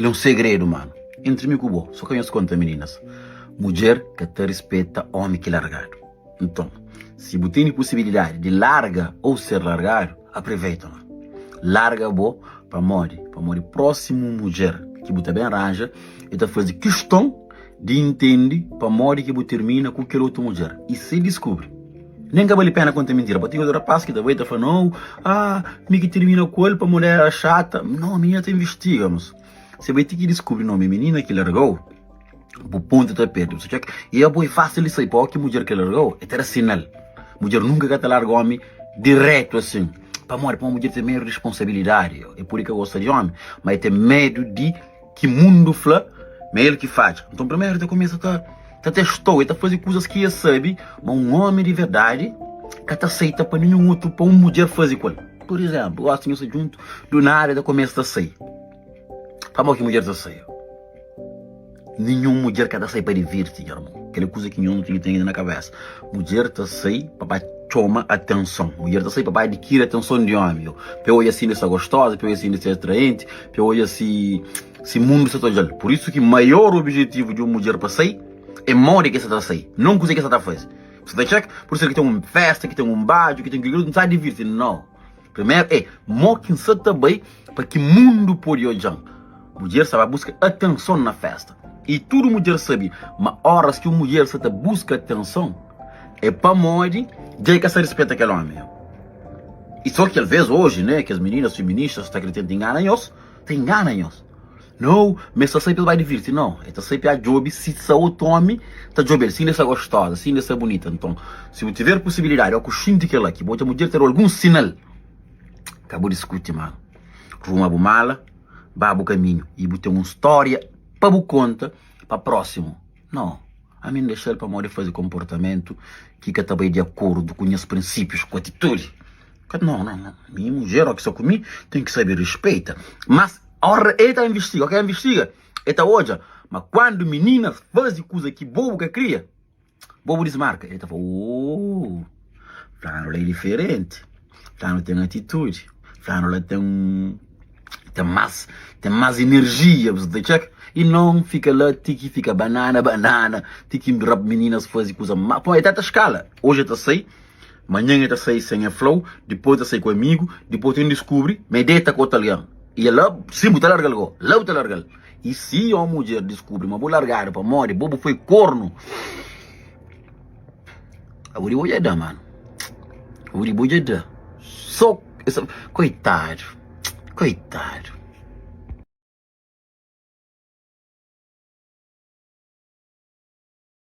Ele é um segredo, mano. Entre mim e o só conheço conta, meninas. Mulher que te respeita homem que é largado. Então, se você tem possibilidade de largar ou ser largado, aproveita, mano. Larga bo para morrer próximo mulher que você bem arranja e tá fazendo questão de entender para morrer que você termina com aquela outra mulher e se descobre. Nem que vale a pena contar mentira. Porque o rapaz que também tá falando, não, me que termina com ele para mulher é chata. Não, a menina te investigamos. Você vai ter que descobrir o nome menina que largou. O ponto tá perto. E é bom fácil isso aí, porque a mulher que largou é ter sinal. Mulher nunca vai te largar homem direto assim. Para morrer, para uma mulher ter medo de responsabilidade. É por isso que eu gosto de homem. Mas tem medo de que mundo fala, mas ele que faz. Então primeiro ele começa a testar, ele fazer coisas que ele sabe, mas um homem de verdade que te aceita para nenhum outro, para uma mulher fazer com ele. Por exemplo, eu assim, eu junto do nada, ele começa a sair. Para morrer que mulher está sair. Nenhuma mulher que está sair para divertir, irmão. Aquela coisa que nenhum tem na cabeça. Mulher está sair para chamar atenção. Mulher está sair para adquirir a atenção de homem. Para eu assim ser gostosa, para eu assim ser atraente, para eu assim esse mundo está todo. Por isso que o maior objetivo de uma mulher para sair é morrer que você está sair. Não coisa que você está fazendo. Você está check? Por isso que tem uma festa, que tem um baile, que tem aquilo, não está divertir. Não. Primeiro é morrer que você está bem para que o mundo pode olhar. Mulher sabe buscar atenção na festa. E tudo mulher sabe, mas horas que uma mulher se busca atenção, é para morrer, já que se respeita aquele homem. E só que às vezes hoje, né, que as meninas feministas estão querendo enganar-nos, não, mas só sempre vai divertir, não. É sempre a job, se o outro homem está job, se ele é gostosa, se ele é bonita. Então, se você tiver possibilidade, eu coxinho que ela aqui, a mulher ter algum sinal, acabou de discutir, mano. Rumo a mala, babo caminho, e você tem uma história para você conta, para próximo. Não, a mim deixar para morrer fazer comportamento que está bem de acordo com os princípios, com a atitude. Não. Minha mulher, que só comigo, tem que saber respeita. Mas, a hora ele está investiga, ok? Investiga, ele está hoje. Mas quando meninas fazem coisa que bobo que cria, bobo desmarca. Ele está falando, Flano é diferente. Flano tem atitude. Flano tem mais energia, você check? E não fica lá, fica banana, tiki rap meninas fazem coisa má. Pô, é tanta escala. Hoje está sair, amanhã está sair sem a flow, depois está sair com amigo, depois tem descobre, mas deita com o italiano. E lá, sim, está largado, lá está largado. E se uma mulher descobre, mas vou largar para morrer, bobo foi corno. Agora eu vou dar, mano. Agora eu vou dar. Só, coitado.